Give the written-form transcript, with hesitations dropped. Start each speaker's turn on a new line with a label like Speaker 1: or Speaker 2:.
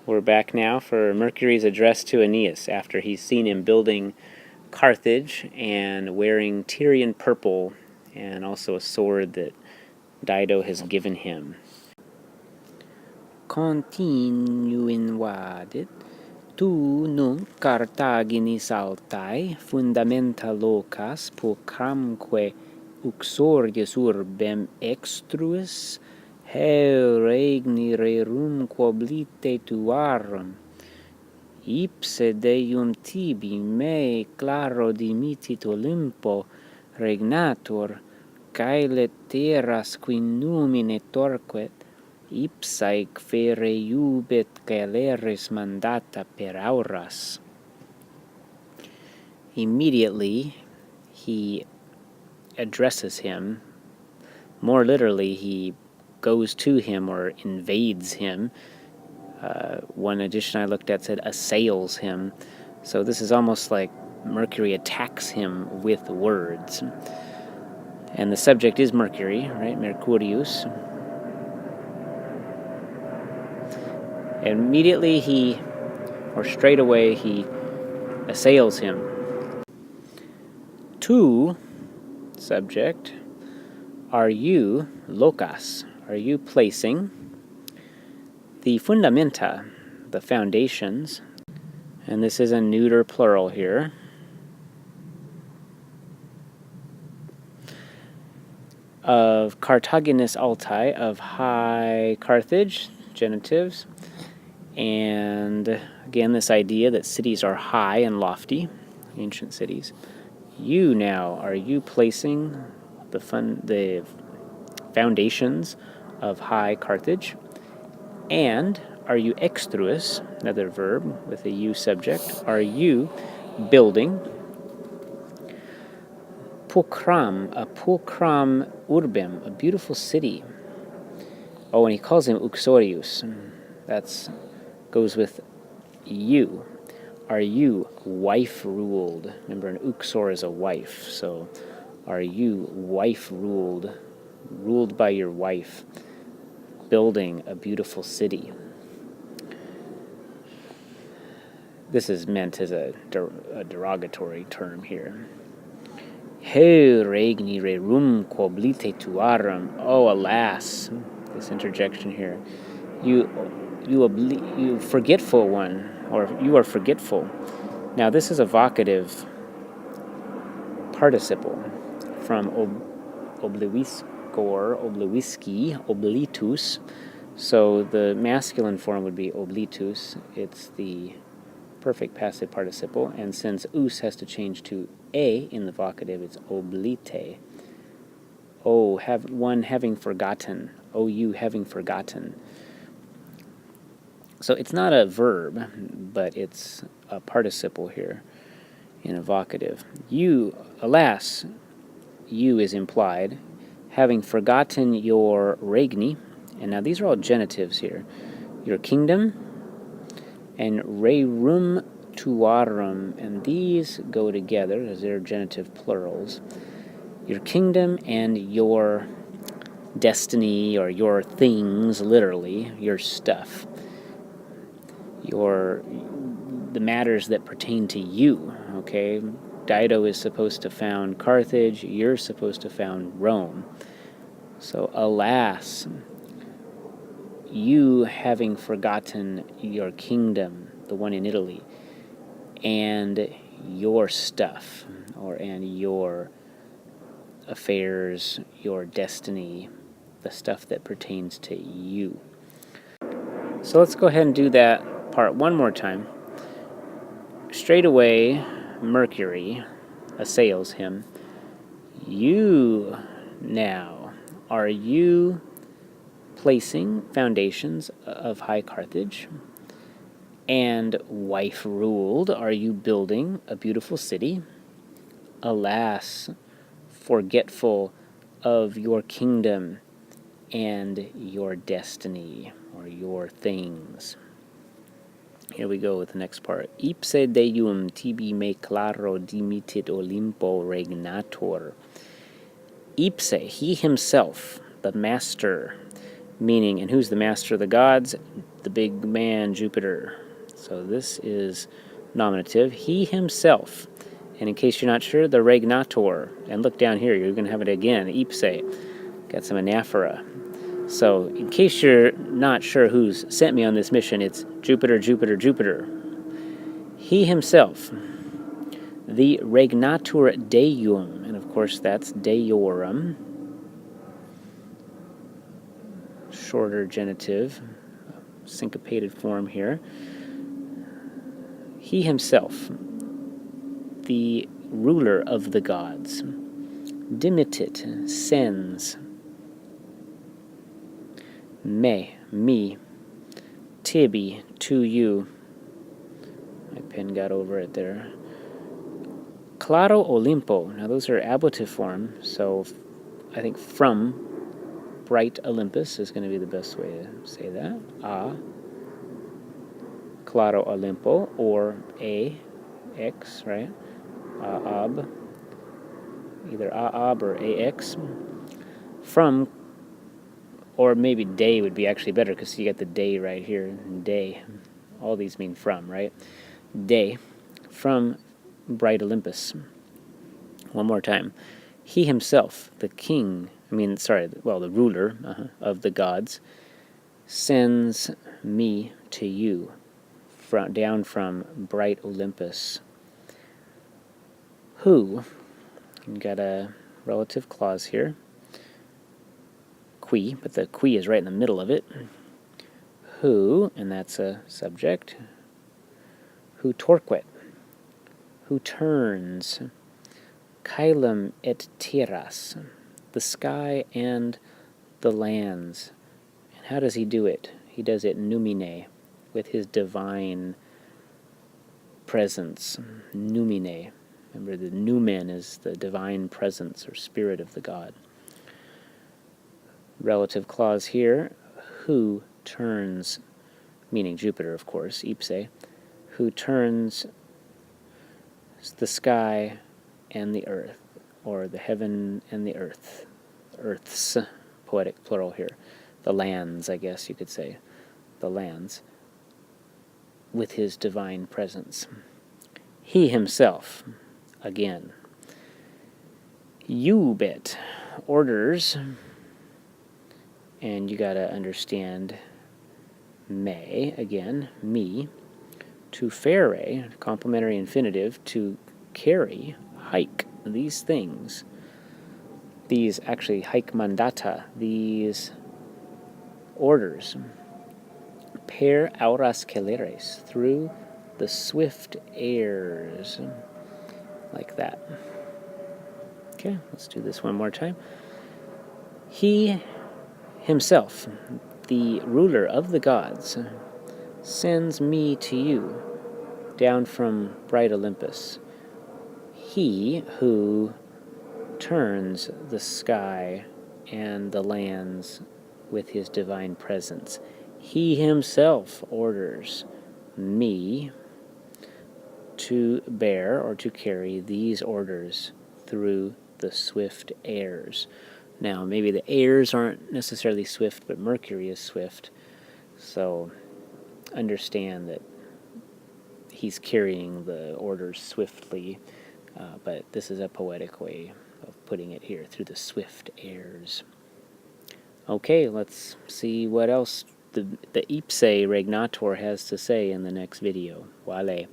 Speaker 1: We're back now for Mercury's address to Aeneas after he's seen him building Carthage and wearing Tyrian purple and also a sword that Dido has given him. Continuin vadit, tu nunc Carthaginis altae fundamenta locas pulcramque uxorius urbem extruis regni rerum quoblite tuarum, ipse Deum tibi me claro dimitit Olympo regnatur, caelet terras qui numine torquet, ipsae fere iubet caeleris mandata per auras. Immediately he addresses him. More literally, he goes to him or invades him. One edition I looked at said assails him. So this is almost like Mercury attacks him with words. And the subject is Mercury, right? Mercurius. And immediately straight away, he assails him. Tu, subject, are you, locas, are you placing the fundamenta, the foundations, and this is a neuter plural here, of Carthaginis altae, of high Carthage, genitives, and again this idea that cities are high and lofty, ancient cities. You now, are you placing the foundations of high Carthage? And are you extruis, another verb with a you subject, are you building pulcram urbem, a beautiful city? Oh, and he calls him uxorius. That's goes with you. Are you wife-ruled? Remember, an uxor is a wife, so are you wife-ruled, ruled by your wife, building a beautiful city? This is meant as a derogatory term here. He regni rerum quoblite tuarum. Oh, alas, this interjection here. You forgetful one, or you are forgetful. Now, this is a vocative participle from oblivisci, oblitus. So the masculine form would be oblitus. It's the perfect passive participle, and since us has to change to a in the vocative, it's oblite. Oh, one having forgotten. Oh, you having forgotten. So it's not a verb, but it's a participle here in a vocative. You, alas, you is implied, having forgotten your regni, and now these are all genitives here, your kingdom, and rerum tuarum, and these go together as they're genitive plurals. Your kingdom and your destiny, or your things, literally, your stuff. The matters that pertain to you, okay? Dido is supposed to found Carthage, you're supposed to found Rome. So, alas, you having forgotten your kingdom, the one in Italy, and your stuff, and your affairs, your destiny, the stuff that pertains to you. So let's go ahead and do that part one more time. Straight away, Mercury assails him. You now, are you placing foundations of high Carthage? And wife-ruled, are you building a beautiful city? Alas, forgetful of your kingdom and your destiny, or your things. Here we go with the next part. Ipse Deum tibi me claro dimitit Olympo regnatur. Ipse, he himself, the master, meaning, and who's the master of the gods? the big man Jupiter. So this is nominative. He himself. And in case you're not sure, the regnator. And look down here, you're going to have it again, ipse. Got some anaphora. So in case you're not sure who's sent me on this mission, it's Jupiter, Jupiter, Jupiter. He himself, the regnatur deum, and of course that's deorum, shorter genitive, syncopated form here. He himself, the ruler of the gods, dimitit, sends, me, tibi, to you. My pen got over it there. Claro Olimpo. Now those are ablative form, so I think from bright Olympus is going to be the best way to say that. A. Claro Olimpo, or A. X, right? Aab. Either Aab or AX. From, or maybe day would be actually better because you got the day right here. Day. All these mean from, right? Day. From bright Olympus. One more time. He himself, the king, the ruler of the gods, sends me to you, down from bright Olympus. Who, you got a relative clause here, qui, but the qui is right in the middle of it. Who, and that's a subject, who torquet, who turns, caelum et terras, the sky and the lands. And how does he do it? He does it numine, with his divine presence. Numine. Remember, the numen is the divine presence or spirit of the god. Relative clause here, who turns, meaning Jupiter, of course, ipse, who turns the sky and the earth, or the heaven and the earth. Earths, poetic plural here. The lands, I guess you could say. The lands. With his divine presence. He himself, again. Eubit, orders, and you gotta understand me, again, me, to fere, complementary infinitive, to carry, hike, these things. These, actually, hike mandata, these orders. Per auras celeres, through the swift airs, like that. Okay, let's do this one more time. He himself, the ruler of the gods, sends me to you, down from bright Olympus. He who turns the sky and the lands with his divine presence. He himself orders me to bear or to carry these orders through the swift airs. Now, maybe the airs aren't necessarily swift, but Mercury is swift. So understand that he's carrying the orders swiftly, but this is a poetic way of putting it here, through the swift airs. Okay, let's see what else the ipse regnator has to say in the next video. Vale.